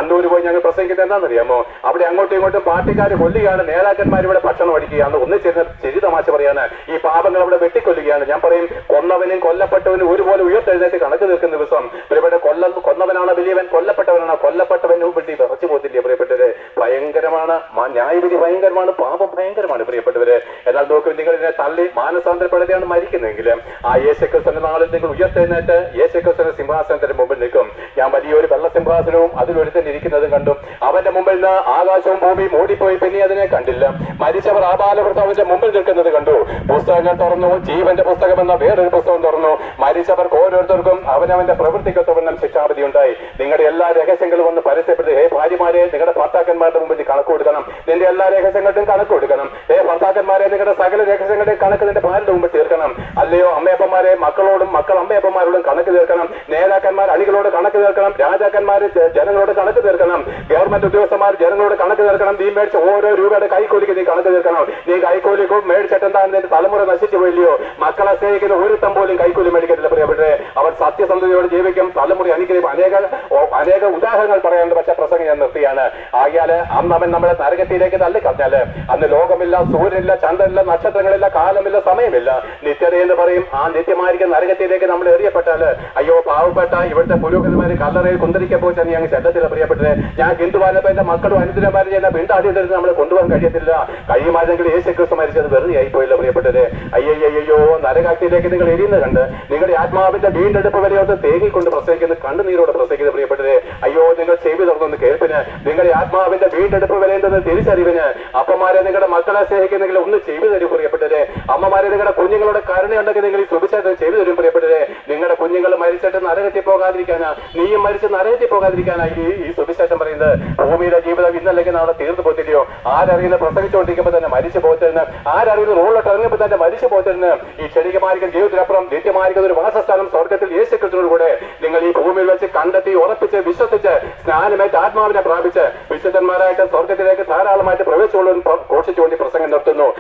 കണ്ണൂർ പോയി ഞങ്ങൾ പ്രസംഗിക്കുന്നത് എന്താണെന്നറിയാമോ? അവിടെ അങ്ങോട്ടും ഇങ്ങോട്ടും പാർട്ടിക്കാർ കൊല്ലുകയാണ്, നേതാക്കന്മാർ ഇവിടെ ഭക്ഷണം അടിക്കുകയാണ്, ഒന്നിച്ചിരുന്ന് ചെരി തമാശ പറയാണ്, ഈ പാപങ്ങൾ അവിടെ വെട്ടിക്കൊല്ലുകയാണ്. ഞാൻ പറയും, കൊന്നവനും കൊല്ലപ്പെട്ടവനും ഒരുപോലെ ഉയർത്തെഴുന്നേറ്റ് കണക്ക് തീർക്കുന്ന ദിവസം പ്രിയപ്പെട്ട കൊന്നവനാണ് വലിയവൻ, കൊല്ലപ്പെട്ടവനാണ് കൊല്ലപ്പെട്ടവനും വേണ്ടി വിറച്ചു പോകത്തില്ലേ പ്രിയപ്പെട്ടവരെ? ഭയങ്കരമാണ് ന്യായവിധി, ഭയങ്കരമാണ് പാപം, ഭയങ്കരമാണ് പ്രിയപ്പെട്ടവരെ. എന്നാൽ നോക്കും, നിങ്ങൾ ഇതിനെ തള്ളി മാനസാന്തരപ്പെടുകയാണ് മരിക്കുന്നെങ്കിൽ ആ യേശുക്രിസ്തുവിന്റെ നാളിൽ നിങ്ങൾ ഉയർത്തെഴുന്നേറ്റ് യേശുക്രിസ്തുവിന്റെ സിംഹാസനത്തിന് മുമ്പിൽ നിൽക്കും. ഞാൻ വലിയൊരു വെള്ള സിംഹാസനവും അതിലൊരുത്തൻ ഇരിക്കുന്നതും കണ്ടു. അവന്റെ മുമ്പിൽ നിന്ന് ആകാശവും ഭൂമിയും ഓടിപ്പോയി, പിന്നെ അതിനെ കണ്ടില്ല. മരിച്ചവർ ആബാലവൃത്തവന്റെ മുമ്പിൽ നിൽക്കുന്നത് കണ്ടു. പുസ്തകങ്ങൾ തുറന്നു, ജീവന്റെ പുസ്തകം എന്ന വേറൊരു പുസ്തകം തുറന്നു. മരിച്ചവർക്ക് ഓരോരുത്തർക്കും അവനവന്റെ പ്രവൃത്തിക്കൊത്തവണ്ണം ശിക്ഷാവിധി ഉണ്ടായി. നിങ്ങളുടെ എല്ലാ രഹസ്യങ്ങളും ഒന്ന് പരസ്യപ്പെടുത്തി, ഹേ ഭാര്യമാരെ, നിങ്ങളുടെ ഭർത്താക്കന്മാരുടെ മുമ്പിൽ കണക്ക് കൊടുക്കണം, നിന്റെ എല്ലാ രഹസ്യങ്ങളുടെയും കണക്ക് കൊടുക്കണം. ഹേ ഭർത്താക്കന്മാരെ, നിങ്ങളുടെ സകല രഹസ്യങ്ങളുടെയും കണക്ക് നിന്റെ ഭാര്യയുടെ മുമ്പിൽ തീർക്കണം. അല്ലയോ അമ്മയപ്പന്മാരെ, മക്കളോടും മക്കൾ അമ്മയപ്പന്മാരോടും കണക്ക് തീർക്കണം. നേതാക്കന്മാർ അണികളോട് കണക്ക് തീർക്കണം. രാജാക്കന്മാർ ജനങ്ങളോട് കണക്ക് തീർക്കണം. ഗവൺമെന്റ് ഉദ്യോഗസ്ഥന്മാർ ജനങ്ങളോട് കണക്ക് തീർക്കണം. നീ മേടിച്ച ഓരോ രൂപയുടെ കൈക്കൂലിക്ക് നീ കണക്ക് തീർക്കണം. നീ കൈക്കൂലിക്കും മേടിച്ചിട്ടെന്താണെന്ന് നിന്റെ തലമുറ നശിച്ചു പോയില്ലയോ? മക്കളെ സ്നേഹിക്കുന്ന ഒരുത്തം പോലും കൈക്കൂലി മേടിക്കത്തില്ല പ്രിയപ്പെട്ടെ. അവർ സത്യസന്ധതയോട് ജീവിക്കും, തലമുറ അനുഗ്രഹിക്കും. അനേക ഉദാഹരണങ്ങൾ പറയാനുണ്ട്, പക്ഷെ പ്രസംഗം ഞാൻ നിർത്തിയാണ്. ആകിയാല് അന്ന് അവൻ നമ്മളെ നരകത്തിലേക്ക് തള്ളിക്കറിഞ്ഞാല് അന്ന് ലോകമില്ല, സൂര്യനില്ല, ചന്ദ്രനില്ല, നക്ഷത്രങ്ങളില്ല, കാലമില്ല, സമയമില്ല, നിത്യത എന്ന് പറയും. ആ നിത്യമായിരിക്കും നരകത്തിലേക്ക് നമ്മൾ എറിയപ്പെട്ടാല് അയ്യോ പാവപ്പെട്ട ഇവിടുത്തെ പുരോഹിതന്മാര് കല്ലറയിൽ കുന്തരിക്കപ്പോൾ തന്നെ ഞങ്ങൾ ചെല്ലത്തില്ല പ്രിയപ്പെട്ടത്. ഞാൻ ഹിന്ദുവാനപ്പോ എന്റെ മക്കളും അനുദിനമാര് ചെയ്യുന്ന വീണ്ടാദ്യത്തിൽ നമ്മളെ കൊണ്ടുപോകാൻ കഴിയത്തില്ല. കഴിയുമായിരുന്നെങ്കിൽ യേശുക്രിസ്തു മരിച്ചത് വെറുതെ ആയിപ്പോയില്ല പ്രിയപ്പെട്ടത്. അയ്യോ നരകാഗ്നിയിലേക്ക് നിങ്ങൾ എരിയുന്നത് കണ്ട് നിങ്ങളുടെ ആത്മാവിന്റെ വീണ്ടെടുപ്പ് വരെയോട്ട് തേങ്ങിക്കൊണ്ട് പ്രസംഗിക്കുന്ന കണ്ണുനീരോട് പ്രസംഗിക്കുന്നത് പ്രിയപ്പെട്ടത്. അയ്യോ നിങ്ങൾ ചെവി തുറന്നൊന്ന് കേൾപ്പിന്, നിങ്ങളുടെ ആത്മാവിന്റെ വീണ്ടെടുപ്പ് വരെയെന്ന് തിരിച്ചറിവിന്. അപ്പന്മാരെ, നിങ്ങളുടെ മക്കളെ സ്നേഹിക്കുന്നെങ്കിൽ ഒന്ന് ചെവി തരും പ്രിയപ്പെട്ടത്. അമ്മമാരെ, നിങ്ങളുടെ കുഞ്ഞുങ്ങളുടെ കരുണയുണ്ടെങ്കിൽ നിങ്ങൾ ഈ സുവിശേഷം ചെവി തരും പ്രിയപ്പെട്ടത്. നിങ്ങളുടെ കുഞ്ഞുങ്ങൾ മരിച്ചിട്ട് നരകത്തിൽ പോകാതിരിക്കാനാ, നീയും മരിച്ച് നരകത്തിൽ പോകാതിരിക്കാനാ ഈ സുവിശേഷം പറയുന്നത്. ഭൂമിയുടെ ജീവിതം ഇന്നല്ലെങ്കിൽ നാളെ തീർന്നു പോത്തില്ലയോ? ആരറിയുന്ന പ്രസംഗിച്ചുകൊണ്ടിരിക്കുമ്പോൾ തന്നെ മരിച്ചു പോത്തിരുന്ന്, ആരറിയുന്ന റോളിലോട്ട് ഇറങ്ങിയപ്പോൾ തന്നെ മരിച്ചു പോത്തിരുന്ന്. ഈ ക്ഷണികമായിരിക്കും ജീവിതത്തിനപ്പുറം നിത്യമായിരിക്കുന്ന ഒരു വാസസ്ഥാനം സ്വർഗത്തിൽ യേശുക്രിസ്തുവിനോട് കൂടെ നിങ്ങൾ ഈ ഭൂമിയിൽ വെച്ച് കണ്ടെത്തി ഉറപ്പിച്ച് വിശ്വസിച്ച് സ്നാനമേറ്റ് ആത്മാവിനെ പ്രാപിച്ച് വിശുദ്ധന്മാരായിട്ട് സ്വർഗത്തിലേക്ക് ധാരാളമായിട്ട് പ്രവേശിച്ചുകൊള്ളും ഘോഷിച്ചുകൊണ്ട് പ്രസംഗം നിർത്തുന്നു.